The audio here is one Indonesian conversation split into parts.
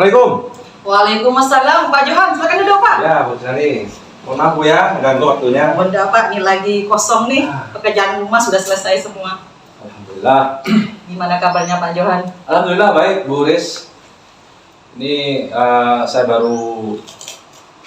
Assalamualaikum. Waalaikumsalam, Pak Johan, silakan duduk Pak. Ya, Bu Sani. Mohon maaf Bu ya, ganggu waktunya. Bunda Pak, ini lagi kosong nih, pekerjaan rumah sudah selesai semua. Alhamdulillah. Gimana kabarnya Pak Johan? Alhamdulillah baik, Bu Riz. Ini saya baru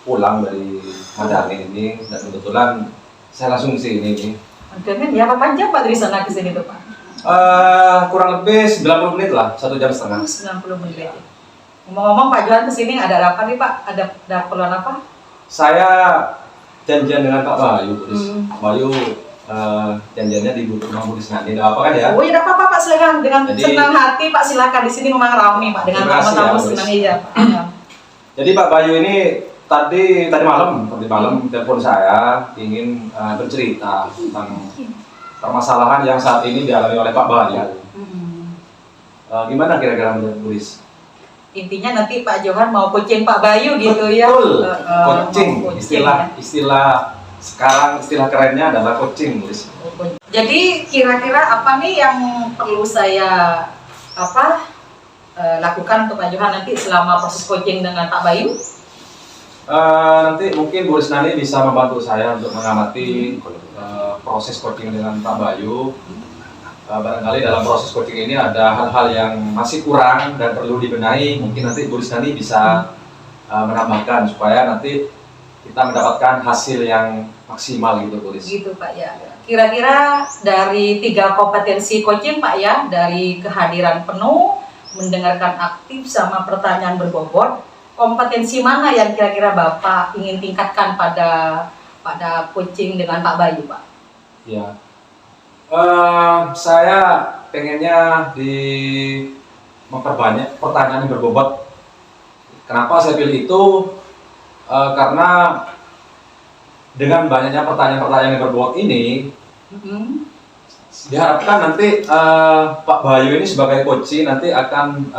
pulang dari Madani ini dan kebetulan saya langsung ke sini nih. Kan ya, berapa jam Pak dari sana ke sini tuh Pak? Kurang lebih 90 menit lah, 1,5 jam. 90 menit. Ngomong-ngomong Pak Johan ke sini ada apa nih Pak? Ada keperluan apa? Saya janjian dengan Pak Bayu, Bu Riz. Pak Bayu janjiannya di rumah Bu Riz nanti. Tidak apa kan ya? Oh iya, apa-apa Pak, silakan. Dengan Jadi, senang hati Pak, silakan. Di sini memang ramai Pak, dengan terima kasih tamu-tamu ya, Bu Riz. senang iya Pak. Jadi Pak Bayu ini tadi malam telepon saya ingin bercerita tentang permasalahan yang saat ini dialami oleh Pak Bayu. Gimana kira-kira menurut Bu Riz? Intinya nanti Pak Johan mau coaching Pak Bayu gitu ya. Betul. Coaching, Coaching. istilah sekarang istilah kerennya adalah coaching, Bu Riz. Jadi kira-kira apa nih yang perlu saya lakukan untuk Pak Johan nanti selama proses coaching dengan Pak Bayu? Nanti mungkin Bu Riz nanti bisa membantu saya untuk mengamati proses coaching dengan Pak Bayu. Barangkali dalam proses coaching ini ada hal-hal yang masih kurang dan perlu dibenahi. Mungkin nanti Bu Riz nanti bisa menambahkan supaya nanti kita mendapatkan hasil yang maksimal gitu, Bu Riz. Gitu Pak ya. Kira-kira dari 3 kompetensi coaching Pak ya, dari kehadiran penuh, mendengarkan aktif, sama pertanyaan berbobot, kompetensi mana yang kira-kira Bapak ingin tingkatkan pada coaching dengan Pak Bayu Pak? Ya. Saya pengennya memperbanyak pertanyaan yang berbobot. Kenapa saya pilih itu? Karena dengan banyaknya pertanyaan-pertanyaan yang berbobot ini, diharapkan nanti Pak Bayu ini sebagai coach nanti akan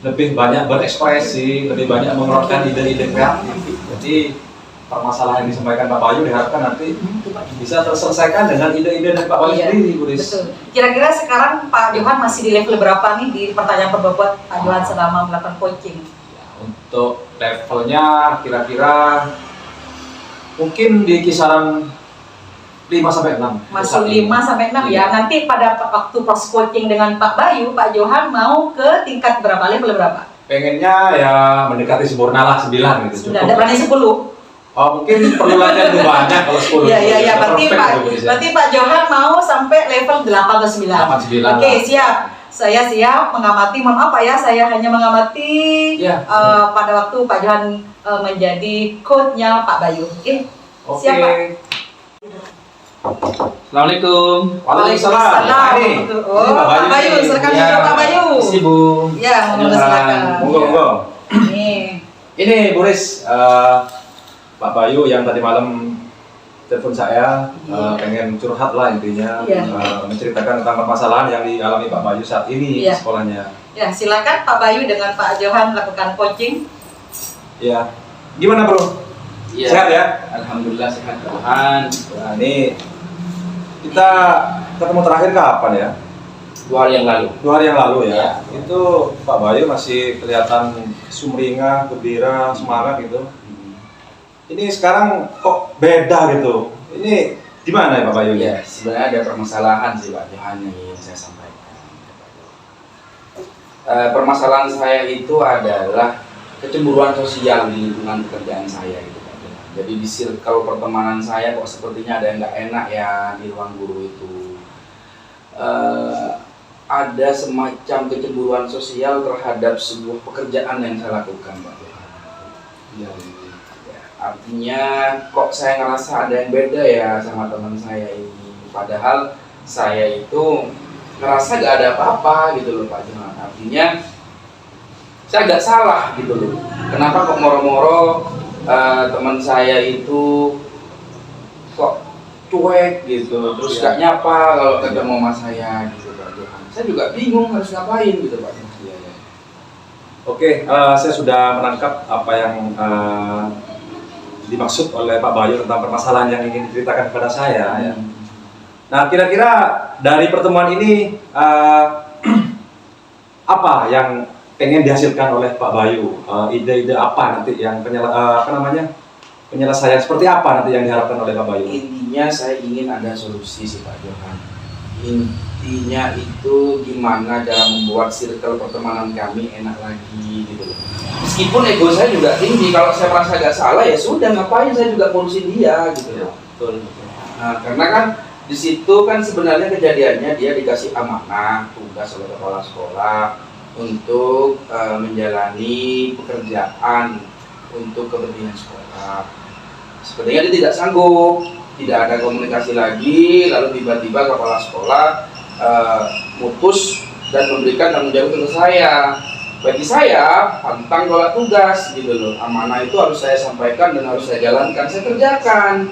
lebih banyak berekspresi, lebih banyak mengeluarkan ide-ide kreatif. Jadi permasalahan yang disampaikan Pak Bayu diharapkan nanti bisa terselesaikan dengan ide-ide dari Pak Bayu sendiri, Bu Riz. Betul. Kira-kira sekarang Pak Johan masih di level berapa nih di pertanyaan berbobot Pak Johan selama melakukan coaching? Untuk levelnya kira-kira mungkin di kisaran 5-6. Masih 5-6 ya. Nanti pada waktu proses coaching dengan Pak Bayu, Pak Johan mau ke tingkat berapa, level berapa? Pengennya ya mendekati sempurna lah 9 gitu. Sudah ada berani 10? Oh, mungkin perlu latihan lebih banyak kalau 10. Iya. Berarti Pak Johan mau sampai level 8 atau 9. 8-9. Oke, siap. Saya siap mengamati. Mohon apa ya, saya hanya mengamati pada waktu Pak Johan menjadi coach-nya Pak Bayu. Oke. Siap Pak. Assalamualaikum. Waalaikumsalam. Oh, Pak Bayu, silakan duduk Pak Bayu. Isi Bu. Ya, silakan. Monggo. Ini. Bu Riz, Pak Bayu yang tadi malam telepon saya pengen curhat lah intinya, menceritakan tentang permasalahan yang dialami Pak Bayu saat ini di sekolahnya. Ya, silakan Pak Bayu dengan Pak Johan melakukan coaching. Ya, gimana Bro? Ya. Sehat ya? Alhamdulillah sehat Tuhan. Nah, ini kita ketemu terakhir kapan ya? 2 hari yang lalu. 2 hari yang lalu ya. Ya. Itu Pak Bayu masih kelihatan sumringah, gembira, semangat gitu. Ini sekarang kok beda gitu. Ini gimana ya Pak Bayu? Ya, sebenarnya ada permasalahan sih Pak Johan yang ingin saya sampaikan. Permasalahan saya itu adalah kecemburuan sosial di lingkungan pekerjaan saya gitu Pak Johan. Jadi di circle pertemanan saya kok sepertinya ada yang nggak enak ya di ruang guru itu. Ada semacam kecemburuan sosial terhadap sebuah pekerjaan yang saya lakukan Pak Johan. Ya. Artinya kok saya ngerasa ada yang beda ya sama teman saya ini. Padahal saya itu ngerasa gak ada apa-apa gitu loh Pak Johan. Artinya saya gak salah gitu loh. Kenapa kok moro-moro teman saya itu kok cuek gitu, terus gak nyapa kalau ketemu sama saya gitu Pak Johan. Saya juga bingung harus ngapain gitu Pak Johan. Oke, saya sudah menangkap apa yang dimaksud oleh Pak Bayu tentang permasalahan yang ingin diceritakan kepada saya. Ya. Nah, kira-kira dari pertemuan ini apa yang pengen dihasilkan oleh Pak Bayu? Ide-ide apa nanti yang penyelesaian seperti apa nanti yang diharapkan oleh Pak Bayu? Intinya saya ingin ada solusi sih Pak Johan. Intinya itu gimana cara membuat circle pertemanan kami enak lagi gitu loh. Meskipun ego saya juga tinggi, kalau saya merasa gak salah ya sudah, ngapain saya juga ngurusin dia gitu loh. Betul. Nah, karena kan di situ kan sebenarnya kejadiannya dia dikasih amanah tugas oleh kepala sekolah untuk menjalani pekerjaan untuk kepentingan sekolah. Sepertinya dia tidak sanggup, tidak ada komunikasi lagi, lalu tiba-tiba kepala sekolah mutus dan memberikan tanggung jawab ke saya. Bagi saya, pantang tolak tugas gitu loh. Amanah itu harus saya sampaikan dan harus saya jalankan, saya kerjakan.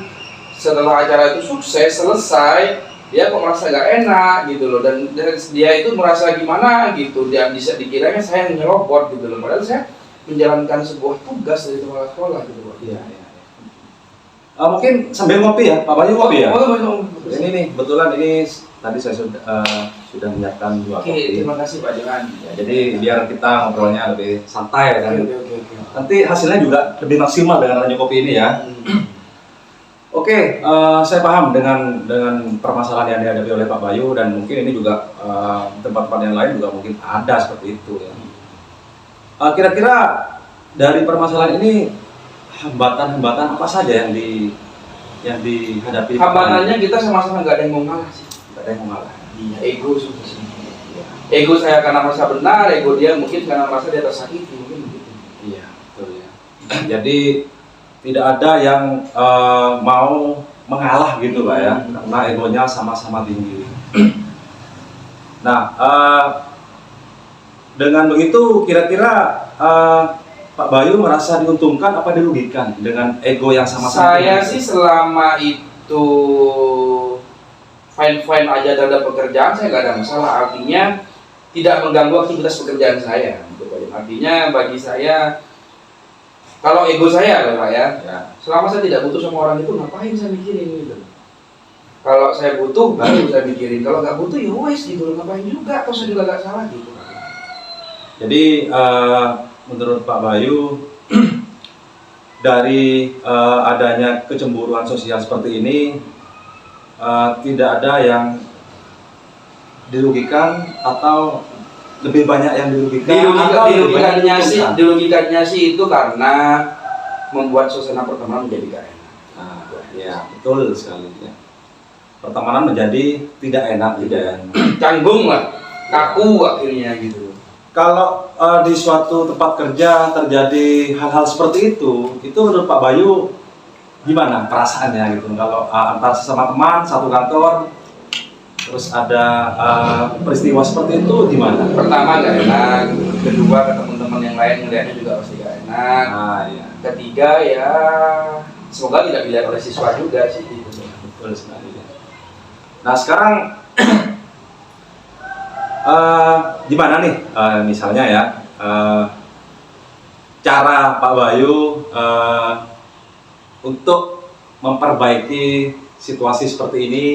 Setelah acara itu sukses, selesai, dia kok merasa gak enak gitu loh. Dan dia itu merasa gimana gitu, dia bisa dikiranya saya nyerobot gitu loh. Padahal saya menjalankan sebuah tugas dari kepala sekolah gitu loh. Iya. Mungkin sambil ngopi ya, Pak Bayu ngopi ya? Ini nih, kebetulan ini tadi saya sudah menyiapkan 2 kopi. Oke, terima kasih Pak Johan. Ya, jadi biar kita ngobrolnya lebih santai kan. Oke. Nanti hasilnya juga lebih maksimal dengan adanya kopi ini ya. Oke, saya paham dengan permasalahan yang dihadapi oleh Pak Bayu, dan mungkin ini juga tempat-tempat yang lain juga mungkin ada seperti itu ya. Kira-kira dari permasalahan ini hambatan-hambatan apa saja yang dihadapi? Hambatannya kita sama-sama nggak ada yang mau ngalah sih. Nggak ada yang mau ngalah. Iya, ego sudah sih. Ego saya karena merasa benar, ego dia mungkin karena merasa dia tersakiti, mungkin begitu. Iya, betul ya. Jadi tidak ada yang mau mengalah gitu Pak ya, karena egonya sama-sama tinggi. Nah, dengan begitu kira-kira Pak Bayu merasa diuntungkan apa dirugikan dengan ego yang sama-sama tinggi? Saya sih selama itu fine-fine aja terhadap pekerjaan, saya nggak ada masalah. Artinya tidak mengganggu aktivitas pekerjaan saya. Artinya bagi saya, kalau ego saya Pak ya, selama saya tidak butuh sama orang itu, ngapain saya mikirin gitu. Kalau saya butuh, baru saya mikirin. Kalau nggak butuh, ya wes gitu, ngapain juga, atau saya juga nggak salah gitu. Jadi menurut Pak Bayu dari adanya kecemburuan sosial seperti ini tidak ada yang dirugikan atau lebih banyak yang dirugikan? Dirugikannya sih itu karena membuat suasana pertemanan menjadi gak enak. Ya betul sekali ya. Pertemanan menjadi tidak enak, Canggung lah, kaku akhirnya gitu. Kalau di suatu tempat kerja terjadi hal-hal seperti itu menurut Pak Bayu gimana perasaannya gitu? Kalau antar sesama teman satu kantor, terus ada peristiwa seperti itu gimana? Pertama gak enak, kedua ke teman-teman yang lain ngeliatnya juga pasti gak enak. Iya. Ketiga ya semoga tidak dilihat oleh siswa juga sih gitu. Betul sekali ya. Nah sekarang gimana nih misalnya ya cara Pak Bayu untuk memperbaiki situasi seperti ini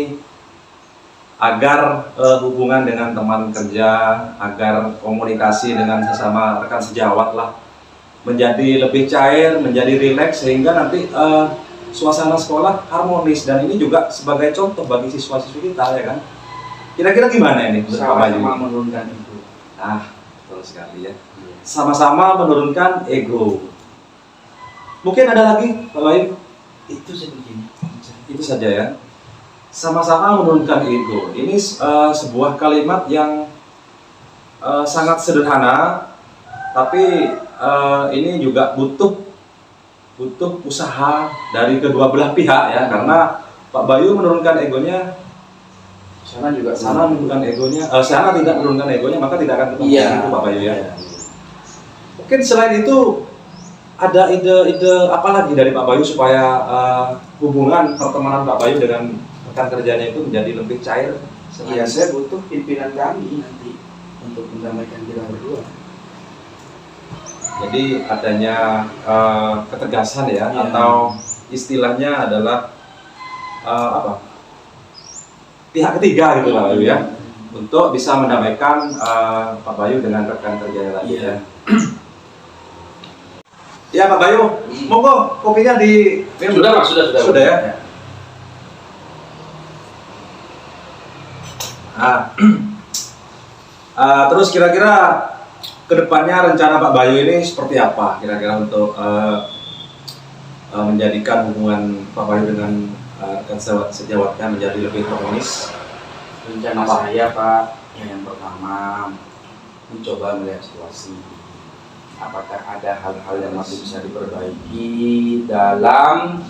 agar hubungan dengan teman kerja, agar komunikasi dengan sesama rekan sejawat lah menjadi lebih cair, menjadi rileks, sehingga nanti suasana sekolah harmonis, dan ini juga sebagai contoh bagi siswa-siswi kita ya kan. Kira-kira gimana ini? Sama-sama menurunkan ego. Betul sekali ya. Sama-sama menurunkan ego. Mungkin ada lagi Pak Bayu? Itu sebegini. Itu saja ya. Sama-sama menurunkan ego. Ini sebuah kalimat yang sangat sederhana, tapi ini juga butuh usaha dari kedua belah pihak ya, karena Pak Bayu menurunkan egonya, sana menurunkan egonya, sana tidak menurunkan egonya, maka tidak akan ketemu itu Pak Bayu ya. Mungkin selain itu ada ide-ide apa lagi dari Pak Bayu supaya hubungan pertemanan Pak Bayu dengan rekan kerjanya itu menjadi lebih cair? Iya, saya butuh pimpinan kami nanti untuk mendamaikan kita berdua. Jadi adanya ketegasan ya, atau istilahnya adalah pihak ketiga gitu Pak Bayu ya, untuk bisa mendamaikan Pak Bayu dengan rekan kerjanya lagi. Iya. Ya Pak Bayu, monggo kopinya di Sudah, Pak, sudah. Sudah ya. Nah, terus kira-kira kedepannya rencana Pak Bayu ini seperti apa? Kira-kira untuk menjadikan hubungan Pak Bayu dengan rekan sejawatnya menjadi lebih harmonis. Rencana saya, Pak, yang pertama mencoba melihat situasi. Apakah ada hal-hal yang masih bisa diperbaiki dalam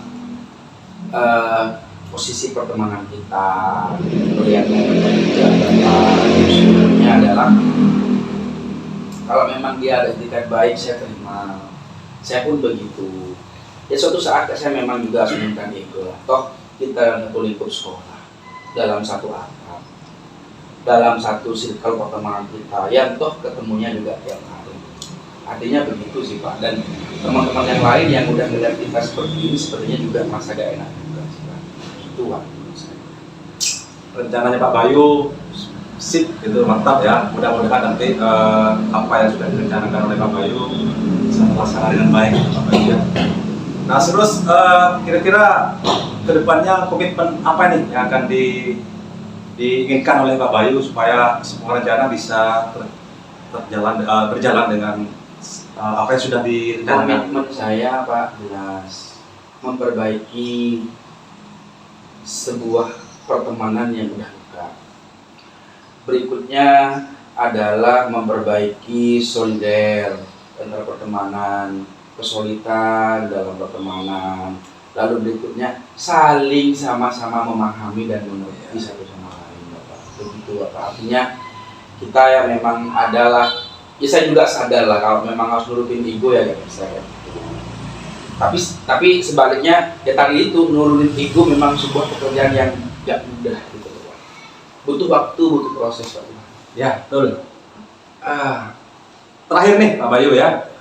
posisi pertemanan kita. Melihat sebenarnya adalah kalau memang dia ada etikat baik, saya terima. Saya pun begitu. Ya suatu saat saya memang juga harus menentang ego lah. Toh kita satu lingkup sekolah, dalam satu atap, dalam satu circle pertemanan kita, yang toh ketemunya juga tiap hari. Artinya begitu sih Pak. Dan teman-teman yang lain yang udah melihat kita seperti ini, sepertinya juga merasa gak enak juga sih Pak. Itu Pak. Rencananya Pak Bayu sip gitu, mantap ya. Mudah-mudahan nanti apa yang sudah direncanakan oleh Pak Bayu bisa terlaksana dengan baik Pak Bayu ya. Nah terus kira-kira kedepannya komitmen apa nih yang akan diinginkan oleh Pak Bayu supaya semua rencana bisa berjalan dengan apa yang sudah direncanakan? Komitmen saya Pak jelas memperbaiki sebuah pertemanan yang udah rusak. Berikutnya adalah memperbaiki solidar antara pertemanan, kesulitan dalam pertemanan. Lalu berikutnya saling sama-sama memahami dan mengerti satu sama lain, Bapak. Begitu Bapak. Artinya kita yang memang adalah, ya saya juga sadar lah kalau memang harus nurutin ego ya gak bisa ya. Tapi sebaliknya ya tadi itu nurunin ego memang sebuah pekerjaan yang gak mudah gitu Pak. Butuh waktu, butuh proses Pak. Ya betul. Terakhir nih Pak Bayu ya,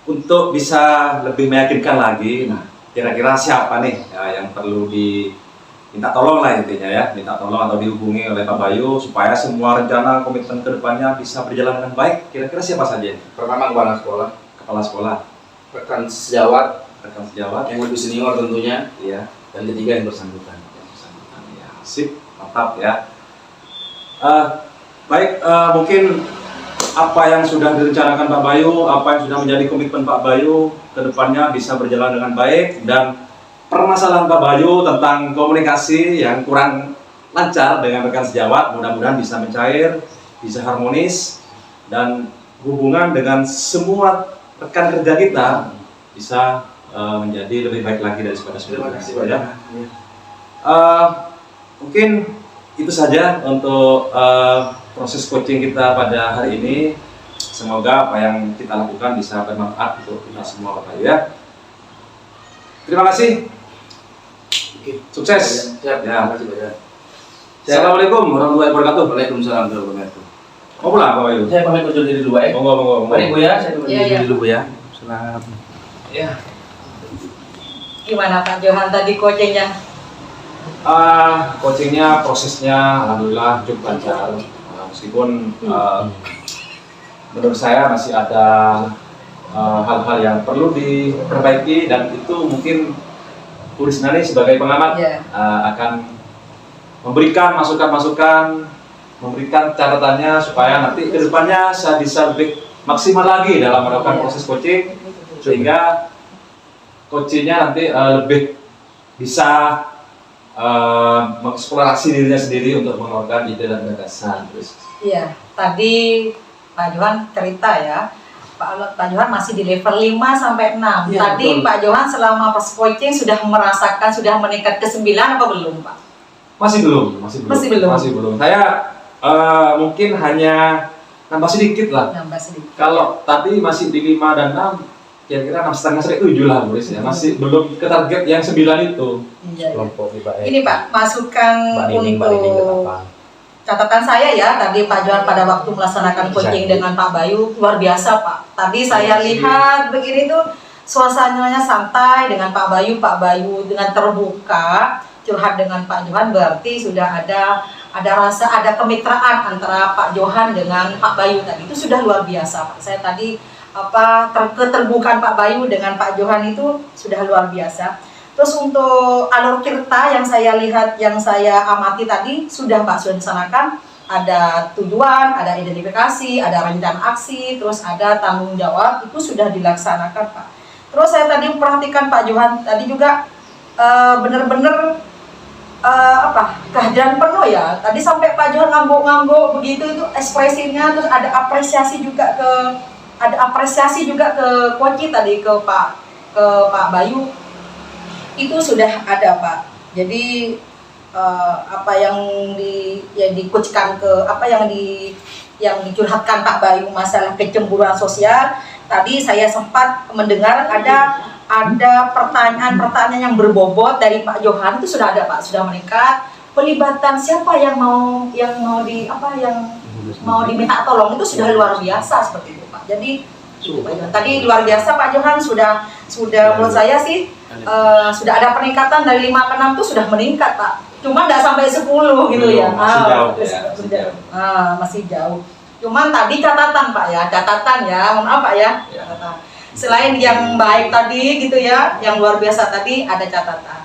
untuk bisa lebih meyakinkan lagi, nah kira-kira siapa nih ya, yang perlu minta tolong lah intinya ya, minta tolong atau dihubungi oleh Pak Bayu supaya semua rencana komitmen kedepannya bisa berjalan dengan baik. Kira-kira siapa saja? Pertama kepala sekolah, rekan sejawat yang lebih senior tentunya, iya. Dan ketiga yang bersangkutan. Ya, sip, mantap ya. Baik, mungkin apa yang sudah direncanakan Pak Bayu, apa yang sudah menjadi komitmen Pak Bayu kedepannya bisa berjalan dengan baik, dan permasalahan Pak Bayu tentang komunikasi yang kurang lancar dengan rekan sejawat mudah-mudahan bisa mencair, bisa harmonis, dan hubungan dengan semua rekan kerja kita bisa menjadi lebih baik lagi daripada sebelumnya. Ya. Mungkin itu saja untuk proses coaching kita pada hari ini. Semoga apa yang kita lakukan bisa bermanfaat untuk kita semua Bapak Bayu ya. Terima kasih. Oke. Sukses. Siap. Ya. Terima kasih banyak. Assalamualaikum warahmatullahi wabarakatuh. Waalaikumsalam warahmatullahi wabarakatuh. Mau pulang Pak Bayu? Saya pamit undur diri dulu ya. Monggo. Mari Bu ya, saya pamit Iya, undur iya. diri dulu Bu ya. Salam. Ya. Gimana Pak Johan tadi coachingnya? Coachingnya prosesnya alhamdulillah cukup lancar. Meskipun menurut saya masih ada hal-hal yang perlu diperbaiki, dan itu mungkin Bu Risnani sebagai pengamat akan memberikan masukan-masukan, memberikan catatannya supaya nanti kedepannya saya bisa lebih maksimal lagi dalam melakukan proses coaching, sehingga coachingnya nanti lebih bisa mengeksplorasi dirinya sendiri untuk mengeluarkan ide dan gagasan. Iya, tadi Pak Johan cerita ya, Pak Johan masih di level 5 sampai 6. Iya, Tadi betul. Pak Johan selama pas coaching sudah merasakan, sudah meningkat ke 9 apa belum Pak? Masih belum. Saya mungkin hanya nambah sedikit lah. Nambah sedikit. Kalau tadi masih di 5 dan 6, kira-kira 6,5 sampai 7 lah Bu Ris ya. Masih belum ke target yang 9 itu. Iya. Kelompok IPA. Ini Pak, masukan Mbak Nining untuk apa? catatan saya ya, tadi Pak Johan pada waktu melaksanakan coaching dengan Pak Bayu luar biasa Pak. Tadi saya lihat begini tuh suasananya santai dengan Pak Bayu dengan terbuka curhat dengan Pak Johan, berarti sudah ada ada kemitraan antara Pak Johan dengan Pak Bayu tadi, itu sudah luar biasa Pak. Saya tadi keterbukaan Pak Bayu dengan Pak Johan itu sudah luar biasa. Terus untuk alur tirta yang saya lihat, yang saya amati tadi sudah Pak, sudah disanakan. Ada tujuan, ada identifikasi, ada rencana aksi, terus ada tanggung jawab, itu sudah dilaksanakan Pak. Terus saya tadi memperhatikan Pak Johan tadi juga benar-benar kehadiran penuh ya. Tadi sampai Pak Johan ngangguk-ngangguk begitu, itu ekspresinya. Terus ada apresiasi juga ke Koci tadi, ke Pak Bayu. Itu sudah ada Pak. Jadi apa yang dikuckan yang dicurhatkan Pak Bayu masalah kecemburuan sosial, tadi saya sempat mendengar ada pertanyaan yang berbobot dari Pak Johan, itu sudah ada Pak, sudah meningkat. Pelibatan siapa yang mau diminta tolong, itu sudah luar biasa seperti itu Pak. Jadi Pak Johan tadi luar biasa, Pak Johan sudah menurut saya sih sudah ada peningkatan dari 5 ke 6 itu sudah meningkat Pak. Cuma nggak sampai 10 gitu ya. Masih jauh ya. Masih jauh. Cuman tadi catatan Pak ya, mohon maaf Pak ya. Catatan. Selain yang baik tadi gitu ya, yang luar biasa tadi, ada catatan.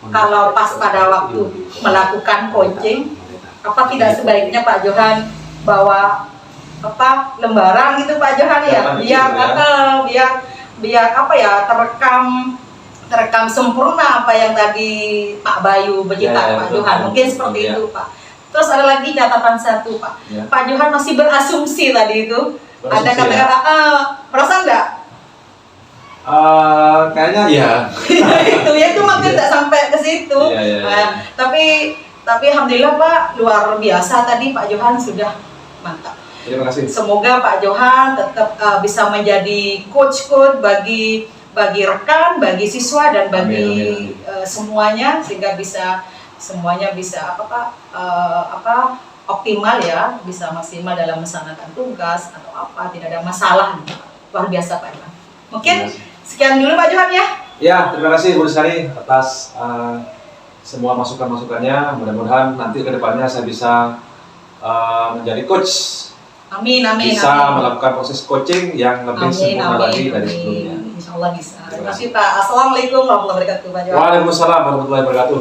Kalau pas pada waktu melakukan coaching, apa tidak sebaiknya Pak Johan bawa lembaran gitu Pak Johan ya, biar terekam sempurna apa yang tadi Pak Bayu bercerita Pak Johan, mungkin seperti itu Pak. Terus ada lagi catatan satu Pak, Pak Johan masih berasumsi tadi itu, ada kata-kata perasaan nggak? Kayaknya ya. itu makin tidak sampai ke situ. Tapi alhamdulillah Pak, luar biasa tadi Pak Johan sudah mantap. Terima kasih. Semoga Pak Johan tetap bisa menjadi coach bagi rekan, bagi siswa dan bagi semuanya, sehingga semuanya bisa optimal ya, bisa maksimal dalam melaksanakan tugas atau tidak ada masalah. Luar biasa Pak Johan. Mungkin sekian dulu Pak Johan ya. Ya, terima kasih Bu Rizani atas semua masukan-masukannya. Mudah-mudahan nanti ke depannya saya bisa menjadi coach. Amin. Bisa melakukan proses coaching yang lebih sempurna lagi dari sebelumnya. Insya Allah bisa. Terima kasih Pak. Assalamualaikum warahmatullahi wabarakatuh Pak Johan. Waalaikumsalam warahmatullahi wabarakatuh.